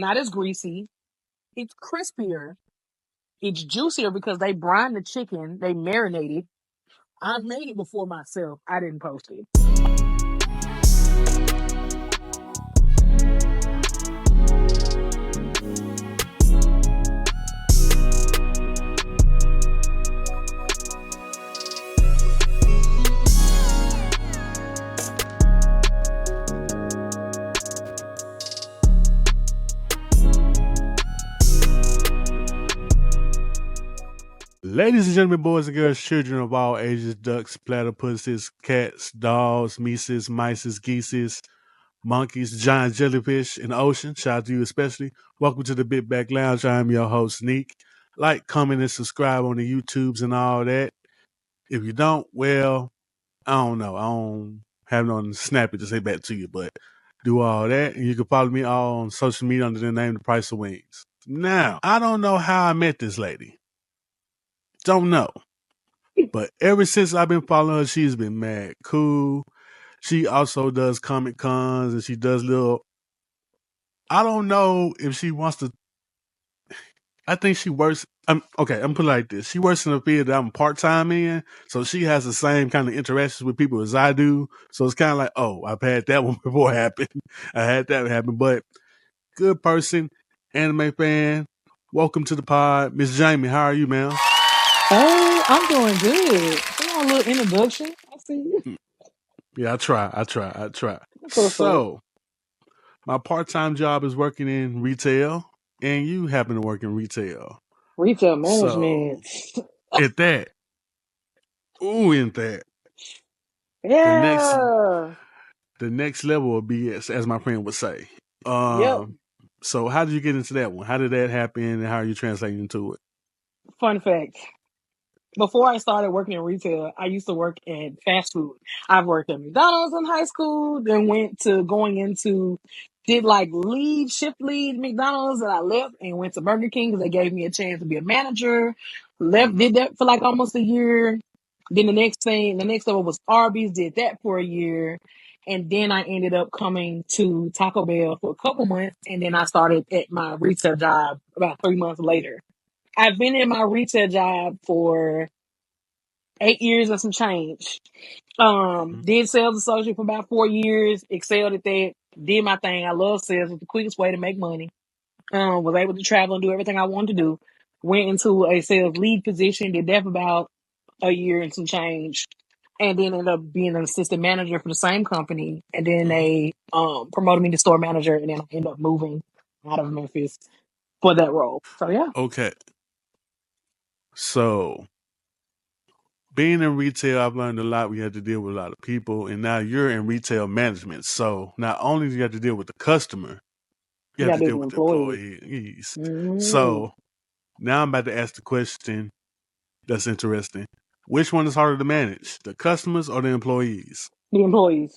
not as greasy. It's crispier. It's juicier because they brine the chicken. They marinate it. I've made it before myself. I didn't post it. Ladies and gentlemen, boys and girls, children of all ages, ducks, platypuses, cats, dogs, mices, mices, geeses, monkeys, giant jellyfish in the ocean. Shout out to you especially. Welcome to the Big Back Lounge. I'm your host, Neek. Like, comment, and subscribe on the YouTubes and all that. If you don't, well, I don't know. I don't have no snappy to say back to you, but do all that. And you can follow me all on social media under the name The Price of Wings. Now, I don't know how I met this lady. Don't know. But ever since I've been following her, she's been mad cool. She also does Comic Cons and she does little. I don't know if she wants to. I think she works. Okay, I'm put it like this. She works in a field that I'm part time in, so she has the same kind of interactions with people as I do. So it's kind of like, oh, I've had that one before happen. I had that happen, but good person, anime fan. Welcome to the pod, Miss Jamie. How are you, ma'am? Oh, I'm doing good. Come on, a little introduction. I see you. Yeah, I try. That's what's up. So my part-time job is working in retail, and you happen to work in retail. Retail So management. at that, ooh, in that, the next Yeah. the next level of BS, as my friend would say. Yep. Um, so how did you get into that one? How did that happen, and how are you translating into it? Fun fact. Before I started working in retail, I used to work in fast food. I've worked at McDonald's in high school, then went to going into, did like shift lead McDonald's, and I left and went to Burger King because they gave me a chance to be a manager. Left, did that for like almost a year. Then the next level was Arby's, did that for a year. And then I ended up coming to Taco Bell for a couple months. And then I started at my retail job about 3 months later. I've been in my retail job for 8 years and some change. Mhm. Did sales associate for about 4 years, excelled at that, did my thing. I love sales. It was the quickest way to make money. Was able to travel and do everything I wanted to do. Went into a sales lead position, did that for about a year and some change. And then ended up being an assistant manager for the same company. And then Mhm. they promoted me to store manager, and then I ended up moving out of Memphis for that role. So yeah. Okay, so being in retail, I've learned a lot. We had to deal with a lot of people, and now you're in retail management. So not only do you have to deal with the customer, you You have got to to deal be an with the employee. employees. Mm-hmm. So now I'm about to ask the question that's interesting. Which one is harder to manage, the customers or the employees? The employees.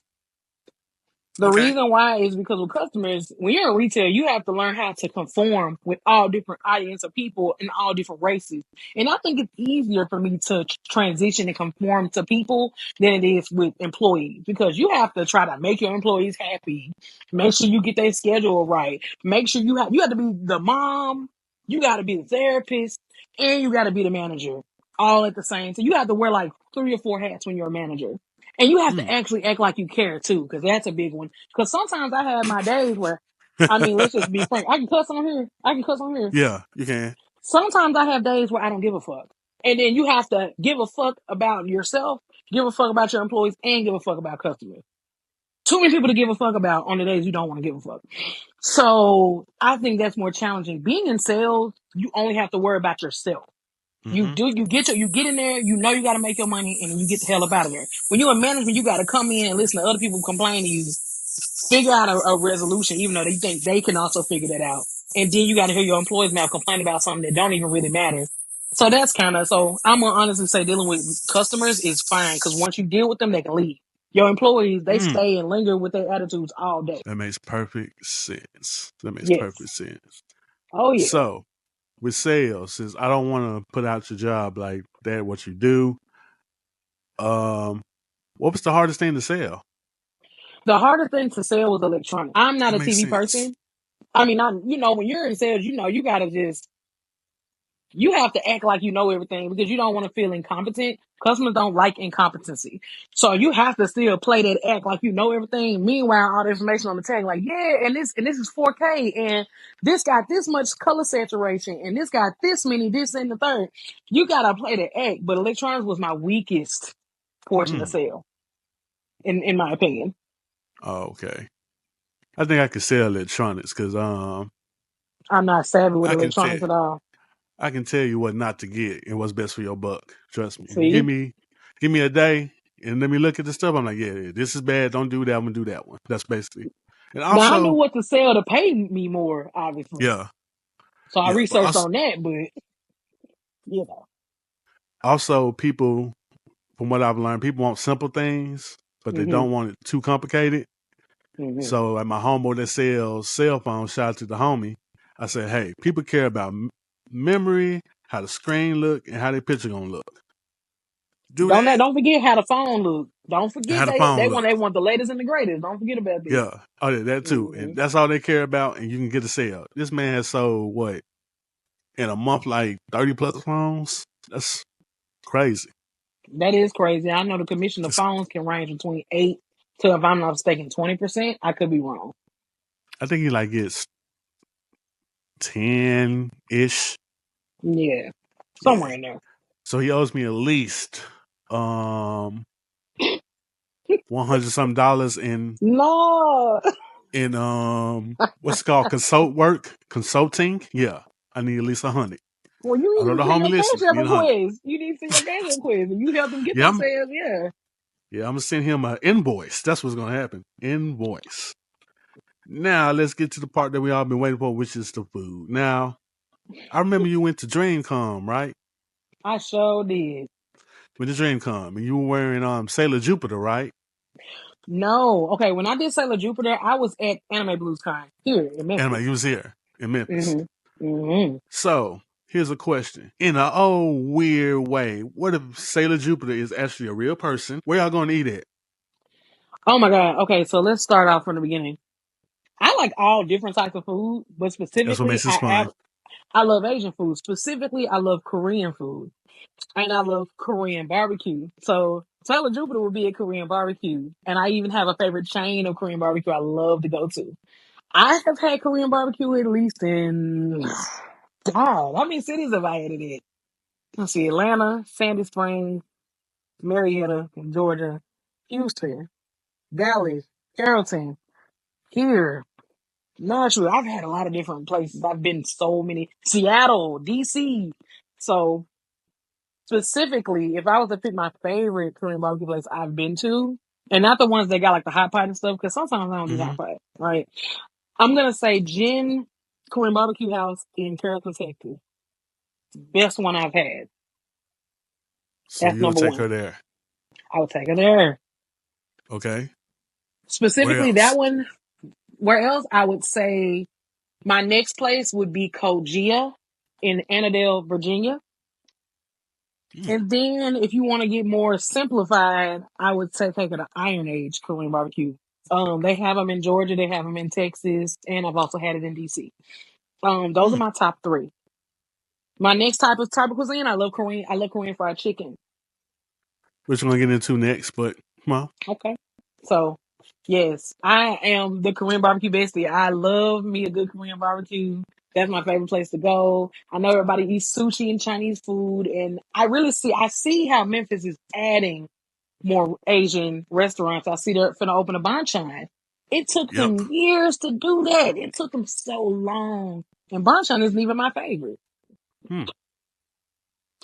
The Okay. reason why is because with customers, when you're in retail, you have to learn how to conform with all different audience of people and all different races. And I think it's easier for me to transition and conform to people than it is with employees because you have to try to make your employees happy, make sure you get their schedule right, make sure you have to be the mom, you got to be the therapist, and you got to be the manager all at the same time. You have to wear like 3 or 4 hats when you're a manager. And you have to Mm. actually act like you care too, because that's a big one. Because sometimes I have my days where, I mean, let's just be frank. I can cuss on here. I can cuss on here. Yeah, you can. Sometimes I have days where I don't give a fuck. And then you have to give a fuck about yourself, give a fuck about your employees, and give a fuck about customers. Too many people to give a fuck about on the days you don't want to give a fuck. So I think that's more challenging. Being in sales, you only have to worry about yourself. Hmm. You get in there, you know you gotta make your money and you get the hell up out of there. When you're in management, you gotta come in and listen to other people complain to you, figure out a resolution, even though they think they can also figure that out. And then you gotta hear your employees now complain about something that don't even really matter. So that's so I'm gonna honestly say dealing with customers is fine because once you deal with them, they can leave. Your employees, they Mm. stay and linger with their attitudes all day. That makes perfect sense. That makes perfect Yes. sense. Oh yeah. So with sales, since I don't want to put out your job like that, what you do, um, what was the hardest thing to sell? The hardest thing to sell was electronics. I'm not That a makes TV sense. person. I mean, when you're in sales, you gotta just, you have to act like you know everything because you don't want to feel incompetent. Customers don't like incompetency. So you have to still play that act like you know everything. Meanwhile, all the information on the tag, like, yeah, and this is 4K, and this got this much color saturation, and this got this many, this and the third. You gotta play the act, but electronics was my weakest portion to Mm. sell, in my opinion. Oh, okay. I think I could sell electronics because I'm not savvy with I can tell electronics at all. I can tell you what not to get and what's best for your buck. Trust me. If you See? give me a day and let me look at the stuff, I'm like, yeah, this is bad. Don't do that. I'm gonna do that one. That's basically. And Now I knew also, what to sell to pay me more, obviously. yeah, So I yeah, but researched on that, but you know. also people, from what I've learned, people want simple things, but they Mhm. don't want it too complicated. Mhm. So, like my homeboy that sells cell phones, shout out to the homie. I said, hey, people care about memory, how the screen look, and how their picture gonna look. Do that, Don't forget how the phone look. Don't and forget how the phone look. they want the latest and the greatest. Don't forget about that. Yeah. Oh, yeah, that too. And Mhm. that's all they care about, and you can get a sale. This man has sold what in a month, like 30 plus phones. That's crazy. That is crazy. I know the commission of Just, phones can range between 8 to, if I'm not mistaken, 20%. I could be wrong. I think he like gets 10 ish. Yeah. Yeah. Somewhere in there. So he owes me at least um 100 some dollars No. in what's it called consulting. Yeah, I need at least 100. Well, you I know need to the send homie your listen. cash app Need 100. request. You need to send your cash app request. And you help them get Yeah, those sales, yeah. I'm gonna send him an invoice. That's what's gonna happen. Invoice. Now let's get to the part that we all been waiting for, which is the food. Now, I remember you went to DreamCom, right? I sure did. With the DreamCom, and you were wearing Sailor Jupiter, right? No. Okay, when I did Sailor Jupiter, I was at Anime Blues Con here in Anime, Memphis. you was here in Memphis. Mm-hmm. Mm-hmm. So here's a question: in an old weird way, what if Sailor Jupiter is actually a real person? Where y'all gonna eat at? Oh my God. Okay, so let's start off from the beginning. I like all different types of food, but That's what specifically, makes this fun. I love Asian food. Specifically, I love Korean food, and I love Korean barbecue. So Taylor Jupiter would be a Korean barbecue, and I even have a favorite chain of Korean barbecue I love to go to. I have had Korean barbecue at least in, God, how many cities have I had it in? Let's see, Atlanta, Sandy Springs, Marietta, Georgia, Houston, Dallas, Carrollton, here. Nashville. I've had a lot of different places. I've been so many. Seattle, DC. So specifically, if I was to pick my favorite Korean barbecue place I've been to, and not the ones that got like the hot pot and stuff, because sometimes I don't do Hmm. hot pot, right? I'm gonna say Jin Korean Barbecue House in Carrollton, Texas. Best one I've had. So That's you'll number take one. her there, I would take her there. okay? Where Specifically, that else? one. Where else? I would say my next place would be Kojia in Annandale, Virginia. Mm. And then if you want to get more simplified, I would say take it to Iron Age Korean barbecue. They have them in Georgia, they have them in Texas, and I've also had it in DC. Those are Mm. my top three. My next type of cuisine, I love Korean. I love Korean fried chicken. Which we're gonna get into next, but well, Okay. So, yes, I am the Korean barbecue bestie. I love me a good Korean barbecue. That's my favorite place to go. I know everybody eats sushi and Chinese food, and I see how Memphis is adding more Asian restaurants. I see they're finna open a Banchan. It took yep. them years to do that. It took them so long. And Banchan isn't even my favorite. Hmm.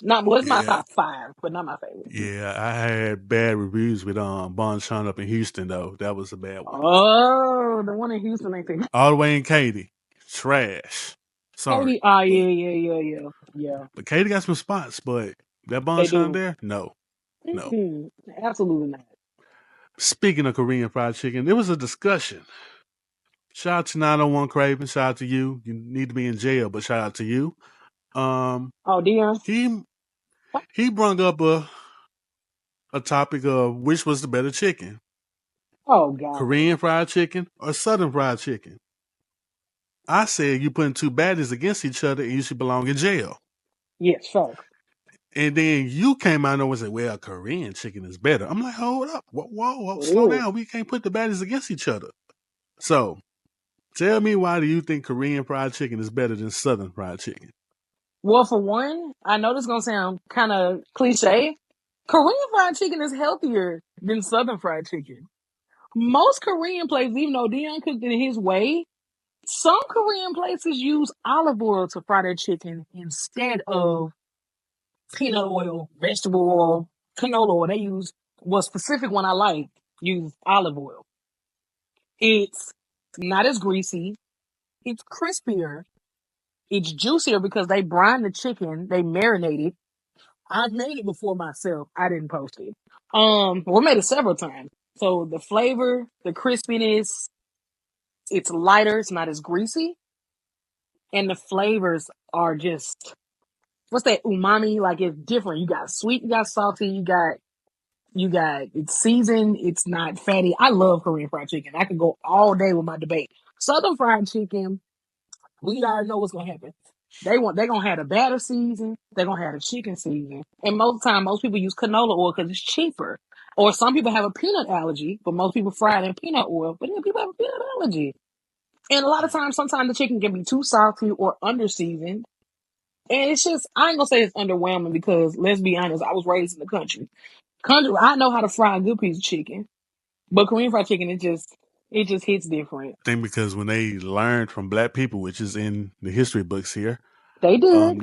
Not well, it's my Yeah, top five, but not my favorite. yeah. I had bad reviews with Bon Chon up in Houston though. That was a bad one. Oh, the one in Houston ain't the All the way in Katy, trash. Sorry, Katie. Oh yeah. but Katy got some spots, but that Bon They Chon do. there, no, no. Mm-mm. Absolutely not. Speaking of Korean fried chicken, there was a discussion. Shout out to 901 Craven. Shout out to you. You need to be in jail, but shout out to you. Um, Oh, Dion. he he brought up a topic of which was the better chicken, Oh God. Korean fried chicken or Southern fried chicken. I said you putting two baddies against each other and you should belong in jail. Yes, sure. And then you came out and said, well, Korean chicken is better. I'm like, hold up. Whoa, It slow is. down. We can't put the baddies against each other. So tell me, why do you think Korean fried chicken is better than Southern fried chicken? Well, for one, I know this is gonna sound kind of cliche. Korean fried chicken is healthier than Southern fried chicken. Most Korean places, even though Dion cooked it his way, some Korean places use olive oil to fry their chicken instead of peanut oil, vegetable oil, canola oil. They use, well, specific one I like, use olive oil. It's not as greasy. It's crispier. It's juicier because they brine the chicken, they marinate it. I've made it before myself. I didn't post it. We made it several times. So the flavor, the crispiness, it's lighter. It's not as greasy, and the flavors are just, what's that umami? Like, it's different. You got sweet, you got salty, you got it's seasoned. It's not fatty. I love Korean fried chicken. I could go all day with my debate. Southern fried chicken, we already know what's gonna happen. They're gonna have the batter season. They're gonna have the chicken season. And most of the time, most people use canola oil because it's cheaper. Or some people have a peanut allergy, but most people fry it in peanut oil. But then people have a peanut allergy. And a lot of times, sometimes the chicken can be too salty or under seasoned. And it's just, I ain't gonna say it's underwhelming because let's be honest, I was raised in the country. I know how to fry a good piece of chicken, but Korean fried chicken, it just hits different. I think because when they learned from black people, which is in the history books here, They did.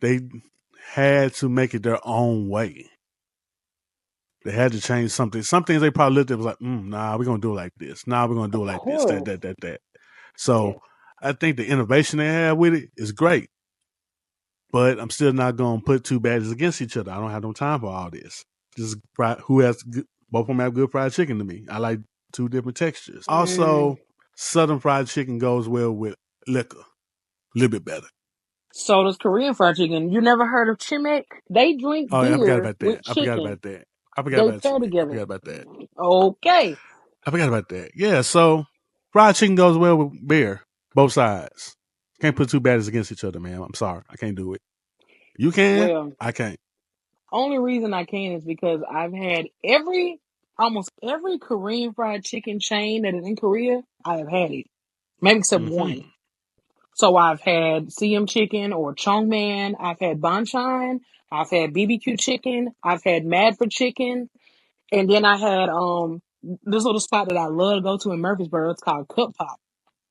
they had to make it their own way. They had to change something. Some things they probably looked at was like, nah, we're gonna do it like this. Nah, we're gonna do Of it like this. That, course. that, that, that. Yeah. So I think the innovation they have with it is great. But I'm still not gonna put two baddies against each other. I don't have no time for all this. Just who has good, both of them have good fried chicken to me. I like two different textures. Mm. Also, Southern fried chicken goes well with liquor, a little bit better. So does Korean fried chicken. You never heard of chimek? They drink Oh, yeah, I forgot beer about with that. I forgot chicken. about that. I forgot They about pair chicken. I together. forgot about that. Okay. I forgot about that. Yeah, so fried chicken goes well with beer, both sides. Can't put two baddies against each other, man. I'm sorry. I can't do it. You can, Well, I can't. only reason I can is because I've had almost every Korean fried chicken chain that is in Korea. I have had it, maybe except one. Mm-hmm. So I've had CM chicken or Chongman. I've had Banchan. I've had BBQ chicken. I've had Mad for chicken. And then I had this little spot that I love to go to in Murfreesboro. It's called Cup Pop.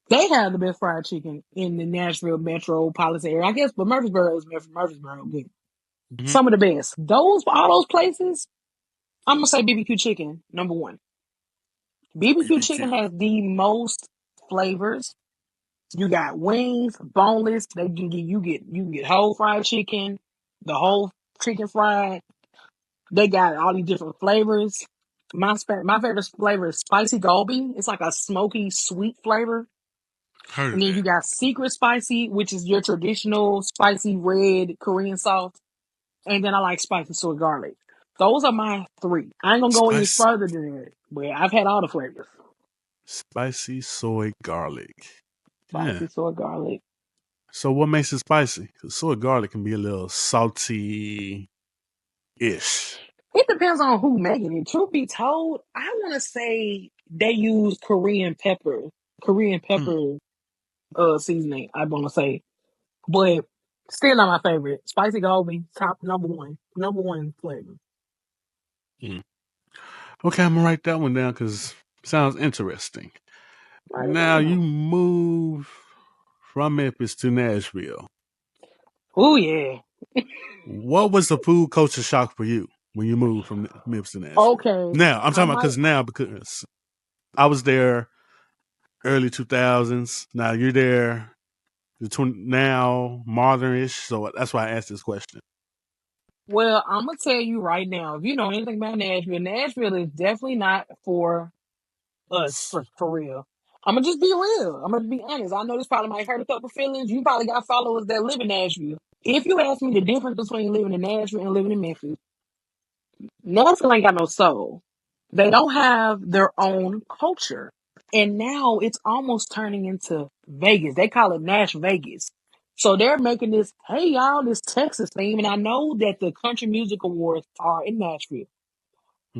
They have the best fried chicken in the Nashville metropolitan area, I guess. But Murfreesboro is Murfreesboro, but Mm-hmm. some of the best. All those places. I'm gonna say BBQ chicken number one. BBQ chicken BBQ. has the most flavors. You got wings, boneless. They can get you can get whole fried chicken, the whole chicken fried. They got all these different flavors. My favorite flavor is spicy gobi. It's like a smoky sweet flavor. Heard And of then you that. got secret spicy, which is your traditional spicy red Korean sauce. And then I like spicy soy garlic. Those are my three. I ain't gonna go any Spice, further than that, but I've had all the flavors. spicy soy garlic. Yeah. Spicy soy garlic. So what makes it spicy? Because soy garlic can be a little salty ish. It depends on who making it. Truth be told, I want to say they use Korean Hmm. pepper seasoning. I want to say, but still not my favorite. Spicy gobi, top number one flavor. Hmm. Okay, I'm gonna write that one down because sounds interesting. Write it Now down. you move from Memphis to Nashville. Oh yeah. What was the food culture shock for you when you moved from Memphis to Nashville? Okay, Now I'm I talking about might. because I was there early 2000s. Now you're there now modernish. So that's why I asked this question. Well, I'm gonna tell you right now. If you know anything about Nashville, Nashville is definitely not for us for real. I'm gonna just be real. I'm gonna be honest. I know this probably might hurt a couple feelings. You probably got followers that live in Nashville. If you ask me the difference between living in Nashville and living in Memphis, Nashville ain't got no soul. They don't have their own culture. And now it's almost turning into Vegas. They call it Nash Vegas. So they're making this, hey y'all, this Texas theme. And I know that the Country Music Awards are in Nashville.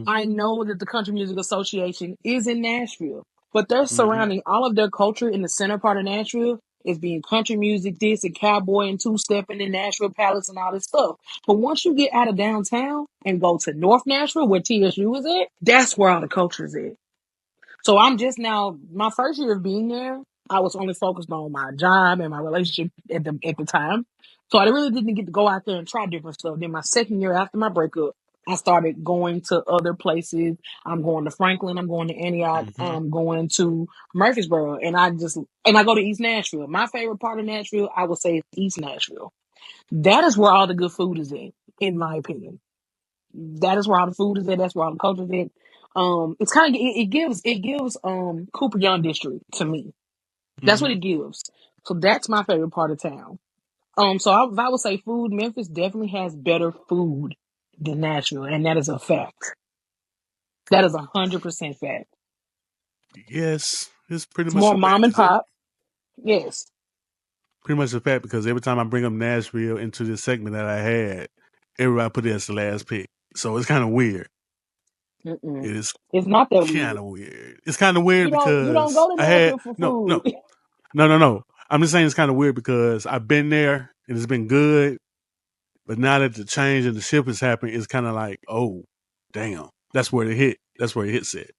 I know that the Country Music Association is in Nashville, but they're Mm-hmm. surrounding all of their culture in the center part of Nashville is being country music, this and cowboy and two-stepping in Nashville Palace and all this stuff. But once you get out of downtown and go to North Nashville, where TSU is at, that's where all the culture is at. So I'm just now, my first year of being there, I was only focused on my job and my relationship at the time. So I really didn't get to go out there and try different stuff. Then my second year after my breakup, I started going to other places. I'm going to Franklin. I'm going to Antioch. Mm-hmm. I'm going to Murfreesboro. And I go to East Nashville. My favorite part of Nashville, I would say, is East Nashville. That is where all the good food is in my opinion. That is where all the food is at. That's where all the culture is at. It's kind of it gives Cooper Young District to me. That's what Mm-hmm. it gives. So that's my favorite part of town. So if I would say food, Memphis definitely has better food than Nashville, and that is a fact. That is 100% fact. Yes, it's pretty It's much more a fact. mom and pop. Yes. Pretty much a fact because every time I bring up Nashville into this segment that I had, everybody put it as the last pick. So it's kind of weird. Mm-mm. It is It's not that kind weird. of weird. It's kind of weird You don't because go to I had Nashville for no, no, food. no, no, no. I'm just saying it's kind of weird because I've been there and it's been good, but now that the change and the shift has happened, it's kind of like, oh, damn, that's where it hit. That's where it hits it.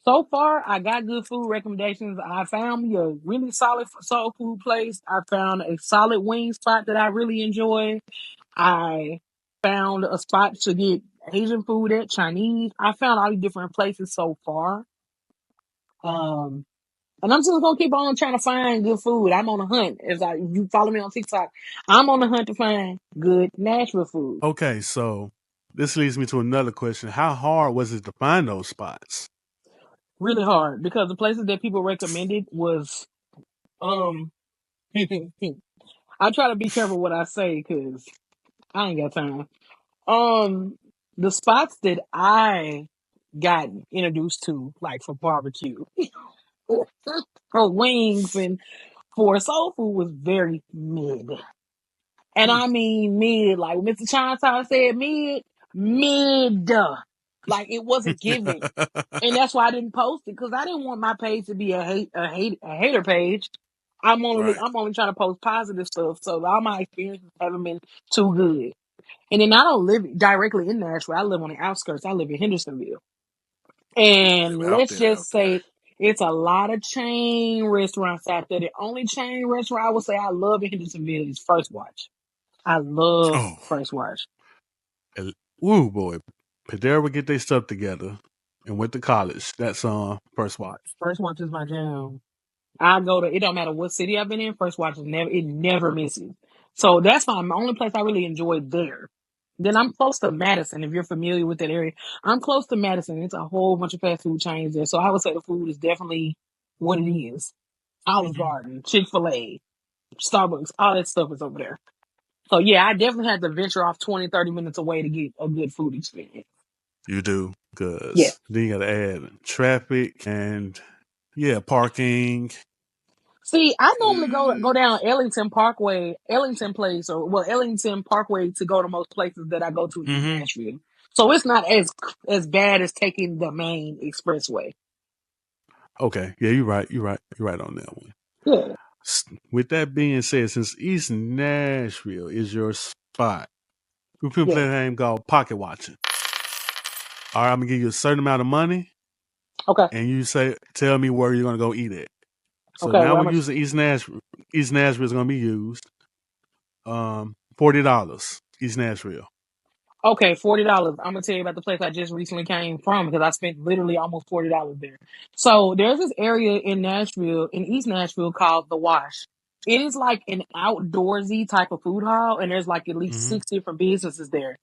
So far, I got good food recommendations. I found me a really solid soul food place. I found a solid wing spot that I really enjoy. I found a spot to get Asian food at, Chinese. I found all these different places so far. Um, and I'm just gonna keep on trying to find good food. I'm on a hunt. As you follow me on TikTok, I'm on the hunt to find good Nashville food. Okay, so this leads me to another question: how hard was it to find those spots? Really hard because the places that people recommended was um. I try to be careful what I say because I ain't got time. Um, the spots that I got introduced to, like for barbecue, for wings, and for soul food, was very mid. And Hmm. I mean mid, like Mr. Chinatown said, mid. Like it wasn't giving, and that's why I didn't post it because I didn't want my page to be a hater page. Right. I'm only trying to post positive stuff, so all my experiences haven't been too good. And then I don't live directly in Nashville. I live on the outskirts. I live in Hendersonville. And Out let's there, just out there. say it's a lot of chain restaurants out there. The only chain restaurant I would say I love in Hendersonville is First Watch. I love Oh, First Watch. and, woo boy, Padera would get their stuff together and went to college. That's first watch. First Watch is my jam. I go to, it don't matter what city I've been in, First Watch is it never misses. So that's my only place I really enjoyed there. Then I'm close to Madison. If you're familiar with that area, I'm close to Madison. It's a whole bunch of fast food chains there. So I would say the food is definitely what it is. Olive Garden, Chick-fil-A, Starbucks, all that stuff is over there. So yeah, I definitely had to venture off 20, 30 minutes away to get a good food experience. You do, Yeah. because then you got to add traffic and yeah, parking. See, I normally go Mm-hmm. down Ellington Parkway, Ellington Place, or well, Ellington Parkway to go to most places that I go to in Nashville. So it's not as bad as taking the main expressway. Okay, yeah, you're right. You're right. You're right on that one. Yeah. With that being said, since East Nashville is your spot, we can play Yeah. a game called pocket watching. All right, I'm gonna give you a certain amount of money, Okay. and you tell me where you're gonna go eat it. So Okay. now Well, how we're much? using East Nashville. East Nashville is gonna be used. $40. East Nashville. Okay, $40. I'm gonna tell you about the place I just recently came from because I spent literally almost $40 there. So there's this area in Nashville, in East Nashville, called the Wash. It is like an outdoorsy type of food hall, and there's like at least Mm-hmm. 6 different businesses there.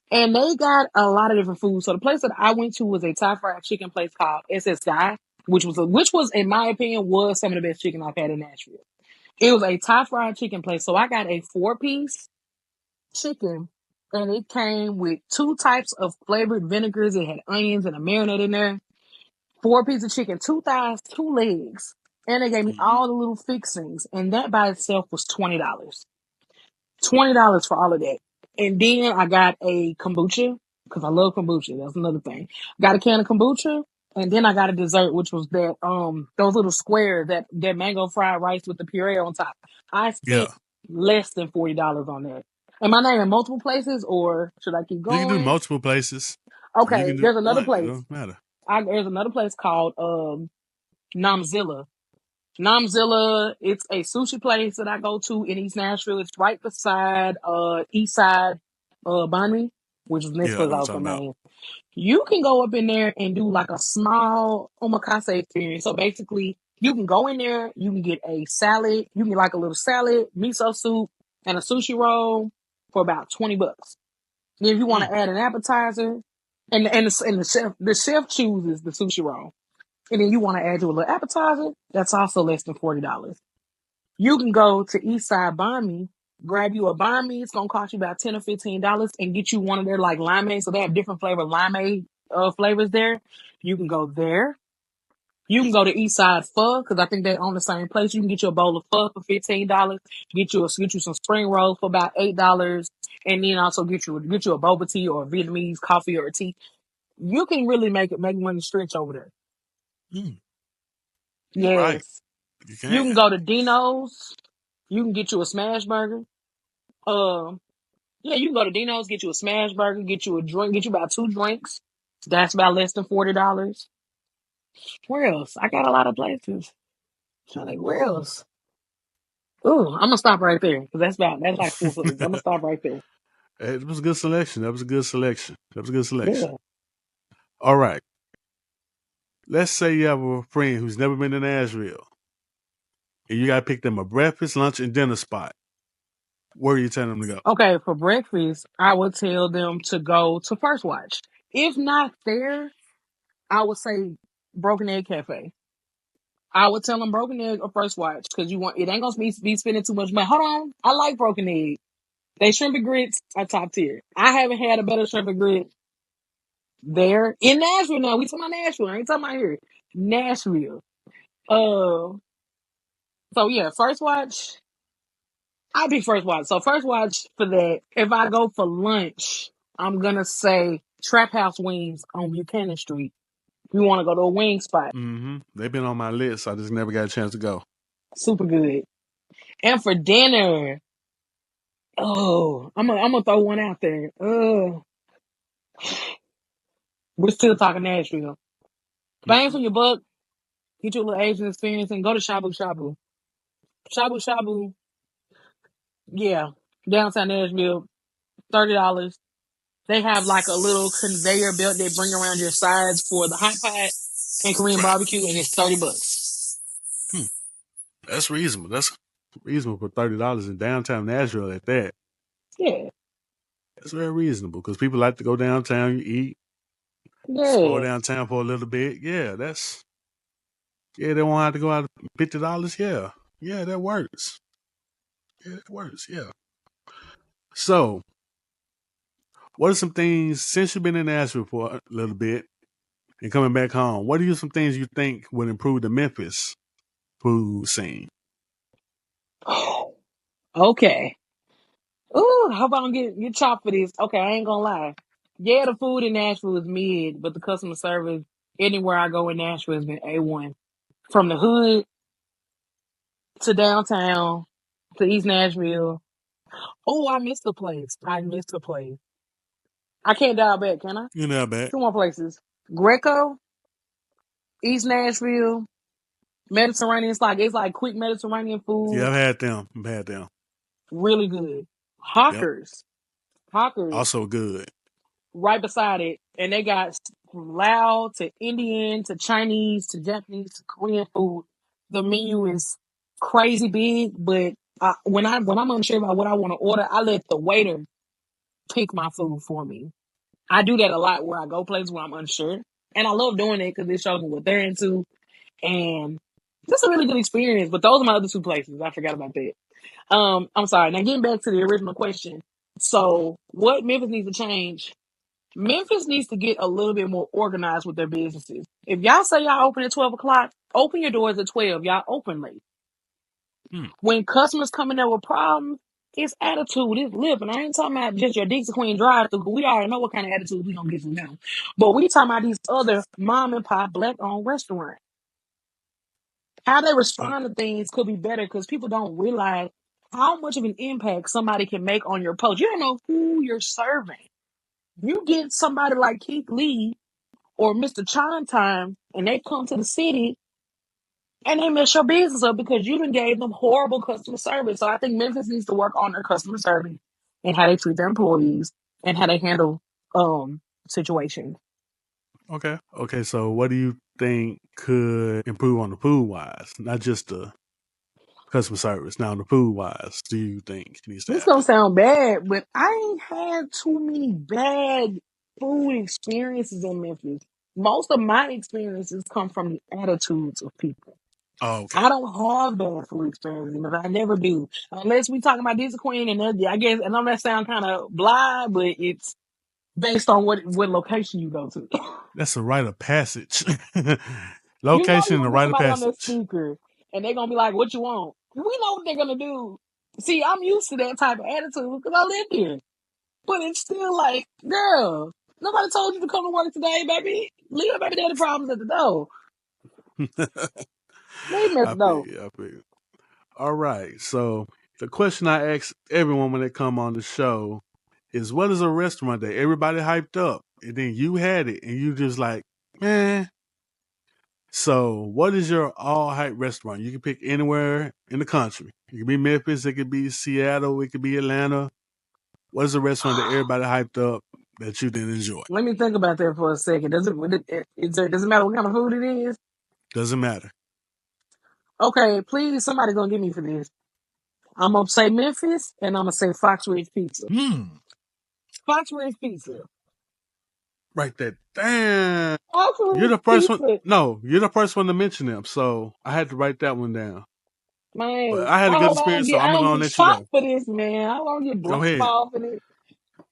And they got a lot of different food. So the place that I went to was a Thai fried chicken place called SS Guy, which was in my opinion was some of the best chicken I've had in Nashville. It was a Thai fried chicken place. So I got a 4-piece chicken, and it came with 2 types of flavored vinegars. It had onions and a marinade in there. 4 pieces of chicken, 2 thighs, 2 legs. And they gave me Mhm. all the little fixings. And that by itself was $20. $20 for all of that. And then I got a kombucha because I love kombucha. That's another thing. Got a can of kombucha, and then I got a dessert, which was that those little squares that mango fried rice with the puree on top. I Yeah. spent less than $40 on that. Am I naming multiple places, or should I keep You can do going? multiple places. You Okay, can do there's another one. It place. don't matter. There's another place called Namzilla. Namzilla, it's a sushi place that I go to in East Nashville. It's right beside East Side Bunny, which is the next Yeah, I place know I what was you're talking gonna about. name. You can go up in there and do like a small omakase experience. So basically, you can go in there, you can get a salad, you can get like a little salad, miso soup, and a sushi roll for about $20. Then if you want Mm. to add an appetizer, and the chef chooses the sushi roll, and then you want to add to a little appetizer, that's also less than $40. You can go to Eastside Banh Mi, grab you a banh mi. It's gonna cost you about $10 or $15, and get you one of their like limeade. So they have different flavor limeade flavors there. You can go there. You can go to Eastside Pho because I think they own the same place. You can get you a bowl of pho for $15. Get you some spring rolls for about $8, and then also get you a boba tea or a Vietnamese coffee or a tea. You can really make money stretch over there. Mm. You're right. Yes. You You can. can go to Dino's. You can get you a smash burger. Um, yeah, you can go to Dino's, get you a smash burger, get you a drink, get you about 2 drinks. That's about less than $40. Where else? I got a lot of places. So like, where else? Ooh, I'm gonna stop right there because that's like 4 places. I'm gonna stop right there. It was a good selection. That was a good selection. That was a good selection. Yeah. All right. Let's say you have a friend who's never been to Nashville, and you got to pick them a breakfast, lunch, and dinner spot. Where are you telling them to go? Okay, for breakfast, I would tell them to go to First Watch. If not there, I would say Broken Egg Cafe. I would tell them Broken Egg or First Watch because it ain't gonna be spending too much money. Hold on, I like Broken Egg. They shrimp and grits are top tier. I haven't had a better shrimp and grit there in Nashville. Now we talking about Nashville. I ain't talking about here. Nashville. Uh, so yeah, First Watch. I pick First Watch. So First Watch for that. If I go for lunch, I'm gonna say Trap House Wings on Buchanan Street. You want to go to a wing spot? Mm-hmm. They've been on my list. I just never got a chance to go. Super good. And for dinner, I'm gonna throw one out there. We're still talking Nashville. Bang Mm-hmm. for your buck. Get your little Asian experience and go to Shabu Shabu. Shabu Shabu, yeah, downtown Nashville, $30. They have like a little conveyor belt they bring around your sides for the hot pot and Korean Right. barbecue, and it's $30. Hmm. That's reasonable. That's reasonable for $30 in downtown Nashville at that. Yeah, That's very reasonable because people like to go downtown, you eat, explore yeah, downtown for a little bit. Yeah, they won't have to go out $50. Yeah, yeah, that works. Yeah, it works. Yeah. So, what are some things since you've been in Nashville for a little bit and coming back home? What are some things you think would improve the Memphis food scene? okay. Ooh, I hope I don't get chopped for this. Okay, I ain't gonna lie. Yeah, the food in Nashville is mid, but the customer service anywhere I go in Nashville has been A1. From the hood to downtown to East Nashville. Oh, I missed the place. I missed the place. I can't dial back, can I? You're not bad. 2 more places. Greco, East Nashville, Mediterranean. It's like quick Mediterranean Yeah, food. I've had them. I've had them. Really good. Yep. Hawkers. Hawkers Also good. right beside it. And they got from Lao to Indian to Chinese to Japanese to Korean food. The menu is crazy big, but when I'm unsure about what I want to order, I let the waiter pick my food for me. I do that a lot where I go places where I'm unsure. And I love doing it because it shows me what they're into. And just a really good experience. But those are my other 2 places. I forgot about that. I'm sorry. Now getting back to the original question. So what Memphis needs to change? Memphis needs to get a little bit more organized with their businesses. If y'all say y'all open at 12 o'clock, open your doors at 12. Y'all open late. When customers come in there with problems, it's attitude, it's living. I ain't talking about just your Dixie Queen drive through, we already know what kind of attitude we gonna get from them. But we talking about these other mom and pop black owned restaurants. How they respond to things could be better because people don't realize how much of an impact somebody can make on your post. You don't know who you're serving. You get somebody like Keith Lee or Mr. Chime Time and they come to the city and they mess your business up because you done gave them horrible customer service. So I think Memphis needs to work on their customer service and how they treat their employees and how they handle situations. Okay. So, what do you think could improve on the food wise, not just the customer service? Now, the food wise, do you think needs to This happen? gonna sound bad, but I ain't had too many bad food experiences in Memphis. Most of my experiences come from the attitudes of people. Oh, okay. I don't have bad food experiences, but I never do. Unless we talking about Disney Queen and I guess I know that sound kind of blah, but it's based on what location you go to. That's a rite of passage. You know Location you're and a gonna get rite of somebody on their passage. speaker and they're gonna be like, "What you want?" We know what they're gonna do. See, I'm used to that type of attitude because I live here. But it's still like, girl, nobody told you to come to work today, baby. Leave your baby daddy problems at the door. Leave them at I the feel door. you. I feel you. All right. So the question I ask everyone when they come on the show is, what is a restaurant that everybody hyped up and then you had it and you just like, man. So what is your all hype restaurant? You can pick anywhere in the country. It could be Memphis. It could be Seattle. It could be Atlanta. What is a restaurant that everybody hyped up that you didn't enjoy? Let me think about that for a second. Does it matter what kind of food it is? Doesn't matter. Okay, please, somebody gonna get me for this. I'm gonna say Memphis and I'm gonna say Fox Ridge Pizza. Fox Ridge Pizza. Write that down. Fox You're Ridge the first one. Pizza. No, you're the first one to mention them. So I had to write that one down. But Man, I had I a good hope experience, so I I'm don't gonna get let you shot go. for this, man. I don't get Go ahead. blackballed for this.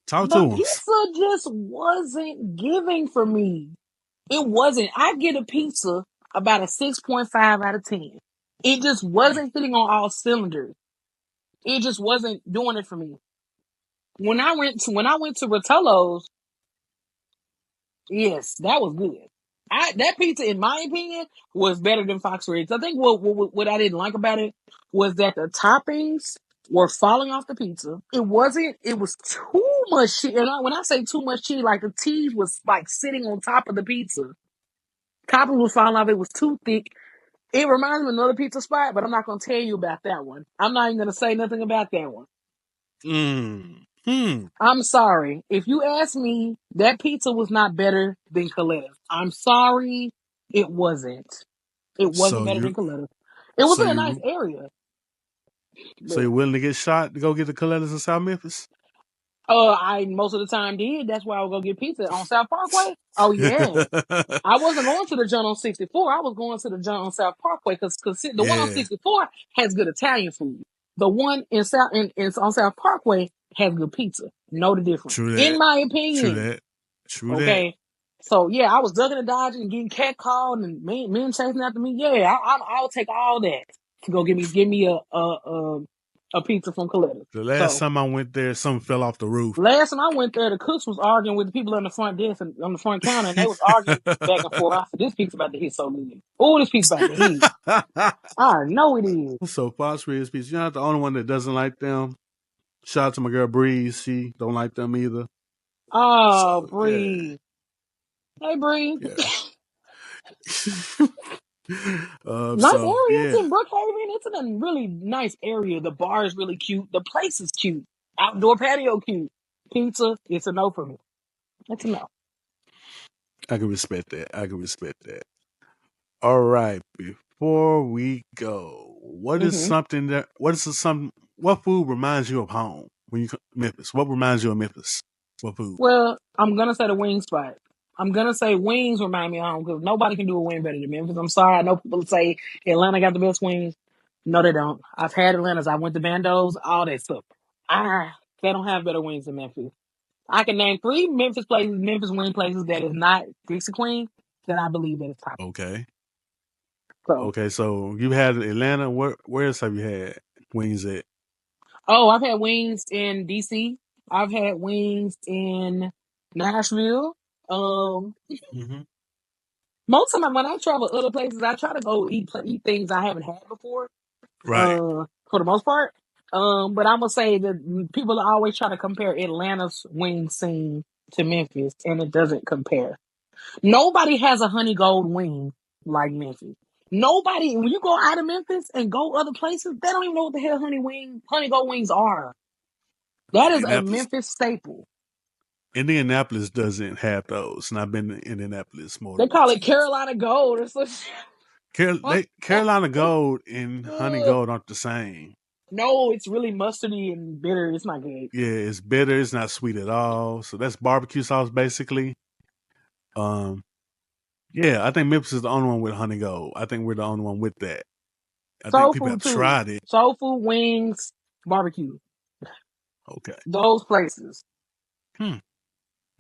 Talk The to us. pizza just wasn't giving for me. It wasn't. I get a pizza about a 6.5 out of 10. It just wasn't hitting on all cylinders. It just wasn't doing it for me. When I went to Rotolo's, yes, that was good. That pizza, in my opinion, was better than Fox Ridge. I think what I didn't like about it was that the toppings were falling off the pizza. It wasn't. It was too much cheese. And when I say too much cheese, like the cheese was like sitting on top of the pizza. Topping was falling off. It was too thick. It reminds me of another pizza spot, but I'm not gonna tell you about that one. I'm not even gonna say nothing about that one. Hmm. I'm sorry. If you ask me, that pizza was not better than Coletta's. I'm sorry, it wasn't. It wasn't So better you, than Coletta's. It was so in a nice you, area, so but you're willing to get shot to go get the Colettas in South Memphis? I most of the time did. That's why I would go get pizza on South Parkway. Oh yeah. I wasn't going to the joint on 64. I was going to the joint on South Parkway because the one on Yeah. 64 has good Italian food. The one on South Parkway has good pizza. Know the difference, True in that. my True opinion. that. True that. Okay, so yeah, I was ducking and dodging and getting catcalled and men chasing after me. Yeah, I'll take all that to go give me a pizza from Coletta. The last So time I went there, something fell off the roof. last time I went there, the cooks was arguing with the people on the front desk and on the front counter, and they was arguing back and forth. I said, "This pizza about to hit so good. Oh, this pizza about to hit. I know it is." So Fox Ridge Pizza, you're not the only one that doesn't like them. Shout out to my girl Breeze. She don't like them either. Oh, So yeah, Bree. Hey, Bree. yeah. Nice So area. It's yeah, in Brookhaven. It's in a really nice area. The bar is really cute. The place is cute. Outdoor patio cute. Pizza, it's a no for me. It's a no. I can respect that. I can respect that. All right. Before we go, Hmm. what food reminds you of home when you come to Memphis? What reminds you of Memphis? What food? Well, I'm gonna say the wing spot. I'm gonna say wings remind me of home because nobody can do a wing better than Memphis. I'm sorry. I know people say Atlanta got the best wings. No, they don't. I've had Atlanta's. I went to Bandos, all that stuff. Ah, they don't have better wings than Memphis. I can name 3 Memphis wing places that is not Dixie Queen that I believe that is popular. Okay. So, Okay, so you had Atlanta. Where else have you had wings at? oh, I've had wings in DC. I've had wings in Nashville. Um, Hmm. Most of my when I travel other places, I try to go eat things I haven't had before. Right. For the most part. But I'm gonna say that people always try to compare Atlanta's wing scene to Memphis, and it doesn't compare. Nobody has a honey gold wing like Memphis. Nobody, when you go out of Memphis and go other places, they don't even know what the hell honey gold wings are. That is a Indianapolis. Memphis staple. Indianapolis doesn't have those, and I've been to Indianapolis more They than call once. it Carolina Gold or some shit. Carolina Gold and Honey Gold aren't the same. No, it's really mustardy and bitter. It's not good. Yeah, it's bitter. It's not sweet at all. So that's barbecue sauce, basically. Um, yeah, I think Memphis is the only one with Honey Gold. I think we're the only one with that. I think Soul people have food too. tried it. Soul food, wings, barbecue. Okay. Those places. Hmm.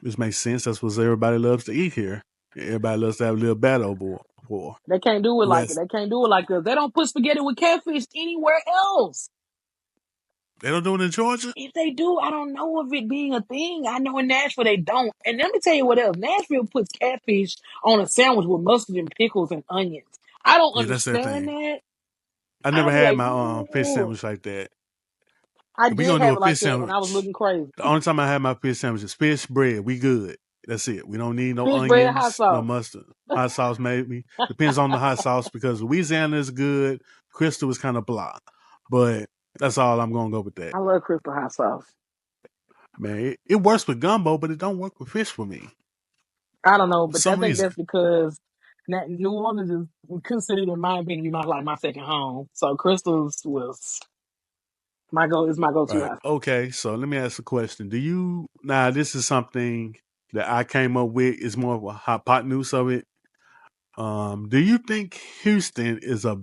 Which makes sense. That's what everybody loves to eat here. Everybody loves to have a little battle for. They can't do it like it. West. They can't do it like this. They don't put spaghetti with catfish anywhere else. They don't do it in Georgia? If they do, I don't know of it being a thing. I know in Nashville they don't. And let me tell you what else. Nashville puts catfish on a sandwich with mustard and pickles and onions. I don't Yeah, that's that understand thing. that. I never I'll be had like, my fish ooh. sandwich like that. I If we did gonna do have a it like fish that when I was sandwich, looking crazy. the only time I had my fish sandwich is fish bread. We good. That's it. We don't need no Fish bread, hot onions, no sauce. mustard. Hot sauce maybe. Depends on the hot sauce because Louisiana is good. Crystal is kind of blah. But that's all I'm gonna go with that. I love crystal hot sauce. Man, it works with gumbo, but it don't work with fish for me. I don't know, For but I some think reason. that's because New Orleans is considered, in my opinion, my second home. So Crystals was my go-to Right. house. Okay. So let me ask a question. Do you now this is something that I came up with, is more of a hypotenuse of it. Do you think Houston is a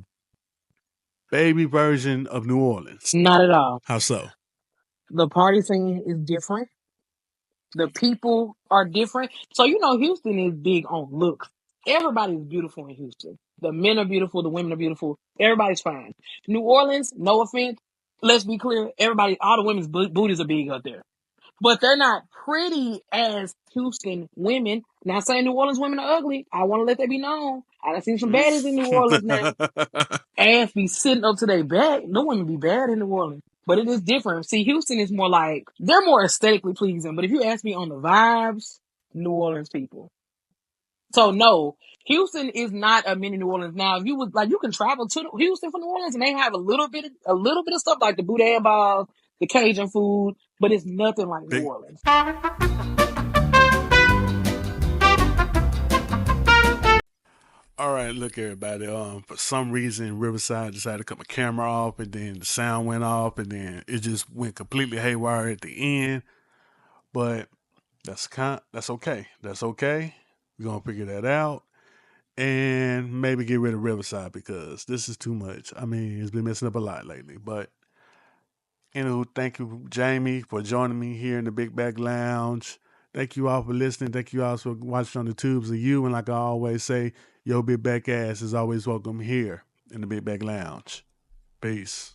baby version of New Orleans? Not at all. How so? The party scene is different. The people are different. So Houston is big on looks. Everybody's beautiful in Houston. The men are beautiful. The women are beautiful. Everybody's fine. New Orleans, no offense. Let's be clear. All the women's booties are big up there. But they're not pretty as Houston women. Not saying New Orleans women are ugly. I want to let that be known. I done seen some baddies in New Orleans now. Ass be sitting up to their back. No women be bad in New Orleans. But it is different. See, Houston is more like, they're more aesthetically pleasing. But if you ask me on the vibes, New Orleans people. So no, Houston is not a mini New Orleans. Now, if you would like, you can travel to Houston from New Orleans, and they have a little bit of stuff like the boudin balls, the Cajun food, but it's nothing like New Big. Orleans. All right, look, everybody. For some reason, Riverside decided to cut my camera off, and then the sound went off, and then it just went completely haywire at the end. But that's okay. That's okay. We're gonna figure that out, and maybe get rid of Riverside because this is too much. I mean, it's been messing up a lot lately. But thank you, Jamie, for joining me here in the Big Bag Lounge. Thank you all for listening. Thank you all for watching on the tubes of you. And like I always say, your big back ass is always welcome here in the Big Bag Lounge. Peace.